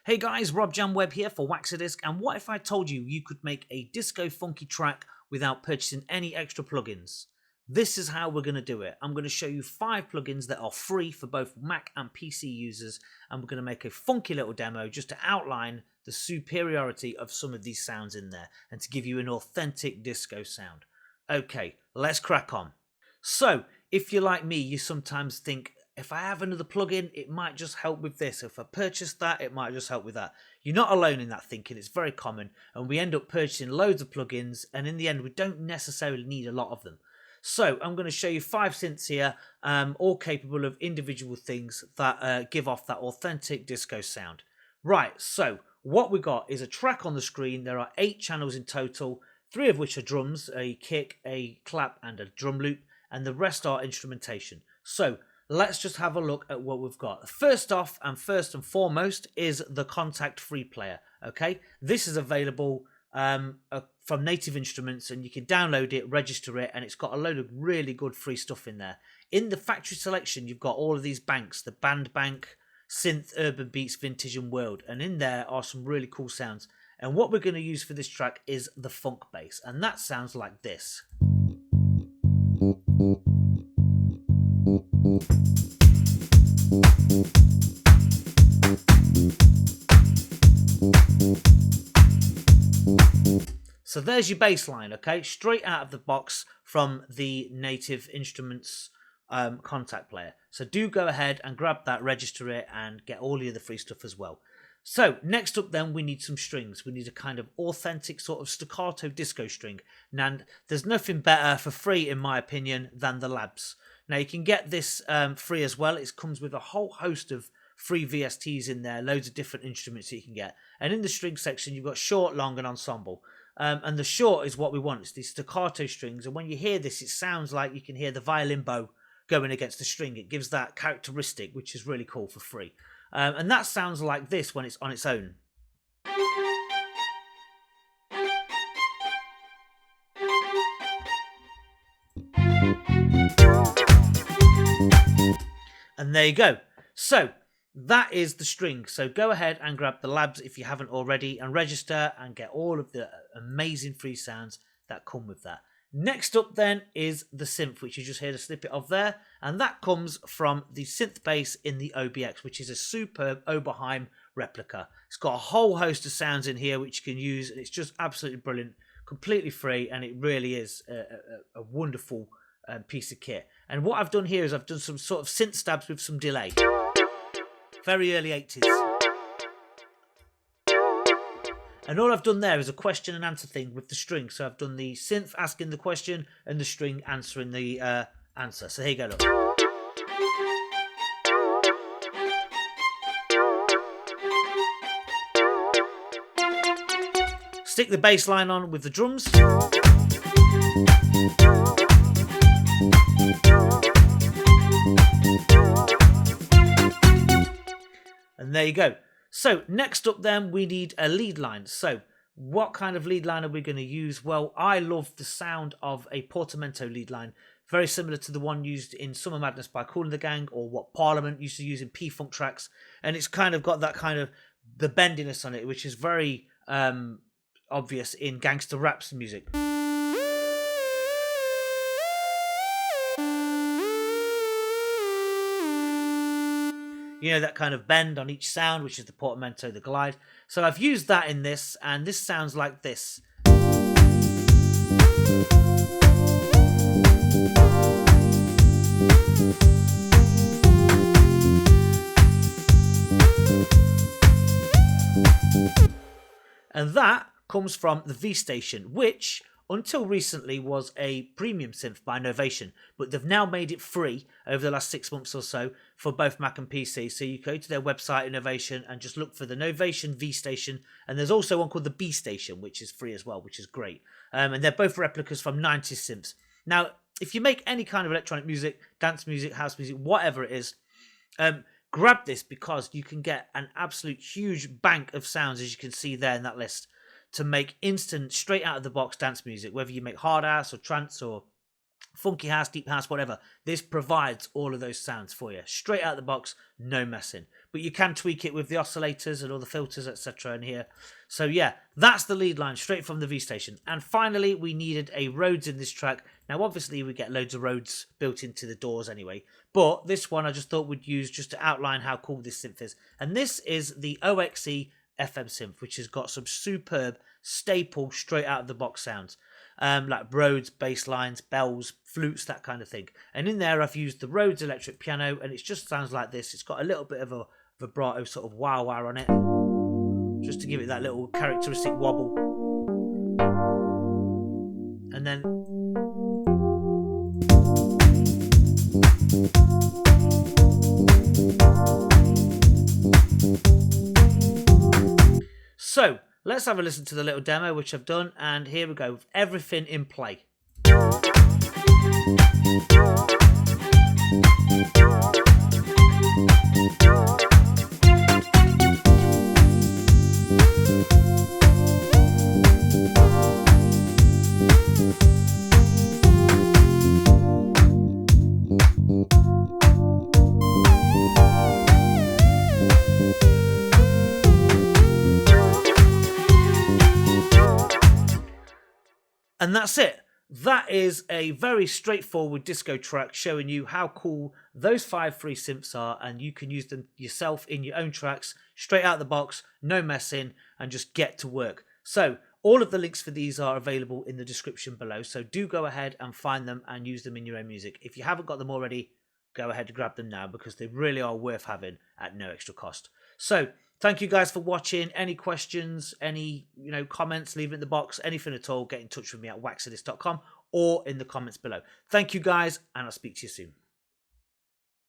Hey guys, Rob Jan Webb here for Waxadisc, and what if I told you you could make a disco funky track without purchasing any extra plugins? This is how we're going to do it. I'm going to show you 5 plugins that are free for both Mac and PC users, and we're going to make a funky little demo just to outline the superiority of some of these sounds in there and to give you an authentic disco sound. Okay, let's crack on. So, if you're like me, you sometimes think, if I have another plugin, it might just help with this. If I purchase that, it might just help with that. You're not alone in that thinking. It's very common. And we end up purchasing loads of plugins. And in the end, we don't necessarily need a lot of them. So I'm going to show you 5 synths here, all capable of individual things that give off that authentic disco sound. Right, so what we got is a track on the screen. There are 8 channels in total, 3 of which are drums, a kick, a clap, and a drum loop. And the rest are instrumentation. So let's just have a look at what we've got. First off, and first and foremost, is the Kontakt Free Player. Okay, this is available from Native Instruments, and you can download it, register it, and it's got a load of really good free stuff in there. In the factory selection, you've got all of these banks: the Band Bank, Synth, Urban Beats, Vintage, and World. And in there are some really cool sounds. And what we're going to use for this track is the funk bass, and that sounds like this. So there's your bass line, okay? Straight out of the box from the Native Instruments Kontakt player. So do go ahead and grab that, register it, and get all the other free stuff as well. So next up then, we need some strings. We need a kind of authentic sort of staccato disco string. And there's nothing better for free, in my opinion, than the Labs. Now you can get this free as well. It comes with a whole host of free VSTs in there, loads of different instruments that you can get. And in the string section, you've got short, long, and ensemble. And the short is what we want. It's these staccato strings. And when you hear this, it sounds like you can hear the violin bow going against the string. It gives that characteristic, which is really cool for free. And that sounds like this when it's on its own. And there you go. So that is the string. So go ahead and grab the Labs if you haven't already, and register and get all of the amazing free sounds that come with that. Next up then is the synth, which you just heard a snippet of there, and that comes from the synth bass in the OBX, which is a superb Oberheim replica. It's got a whole host of sounds in here which you can use, and it's just absolutely brilliant, completely free, and it really is a wonderful piece of kit. And what I've done here is I've done some sort of synth stabs with some delay. Very early 80s. And all I've done there is a question and answer thing with the string. So I've done the synth asking the question and the string answering the answer. So here you go, look. Stick the bass line on with the drums. And there you go. So next up then, we need a lead line. So what kind of lead line are we going to use? Well, I love the sound of a Portamento lead line, very similar to the one used in Summer Madness by Kool and the Gang, or what Parliament used to use in P-Funk tracks. And it's kind of got that kind of the bendiness on it, which is very obvious in gangster raps music. You know, that kind of bend on each sound, which is the portamento, the glide. So I've used that in this, and this sounds like this. And that comes from the V Station, which until recently was a premium synth by Novation, but they've now made it free over the last 6 months or so for both Mac and PC. So you go to their website, Novation, and just look for the Novation V Station. And there's also one called the B Station, which is free as well, which is great. And they're both replicas from 90s synths. Now, if you make any kind of electronic music, dance music, house music, whatever it is, grab this, because you can get an absolute huge bank of sounds, as you can see there in that list, to make instant, straight out of the box dance music, whether you make hard house or trance or funky house, deep house, whatever. This provides all of those sounds for you. Straight out of the box, no messing. but you can tweak it with the oscillators and all the filters, etc. in here. So yeah, that's the lead line straight from the V Station. And finally, we needed a Rhodes in this track. Now, obviously, we get loads of Rhodes built into the doors anyway, but this one I just thought we'd use just to outline how cool this synth is. And this is the OXE FM synth, which has got some superb staple straight out of the box sounds. Like Rhodes, bass lines, bells, flutes, that kind of thing. And in there I've used the Rhodes electric piano, and it just sounds like this. It's got a little bit of a vibrato sort of wah wah on it, just to give it that little characteristic wobble. And then so let's have a listen to the little demo which I've done, and here we go, everything in play. And that's it. That is a very straightforward disco track showing you how cool those 5 free synths are, and you can use them yourself in your own tracks, straight out the box, no messing, and just get to work. So all of the links for these are available in the description below, so do go ahead and find them and use them in your own music. If you haven't got them already, go ahead and grab them now, because they really are worth having at no extra cost. So thank you guys for watching. Any questions, any comments, leave it in the box. Anything at all, get in touch with me at waxadisc.com or in the comments below. Thank you guys, and I'll speak to you soon.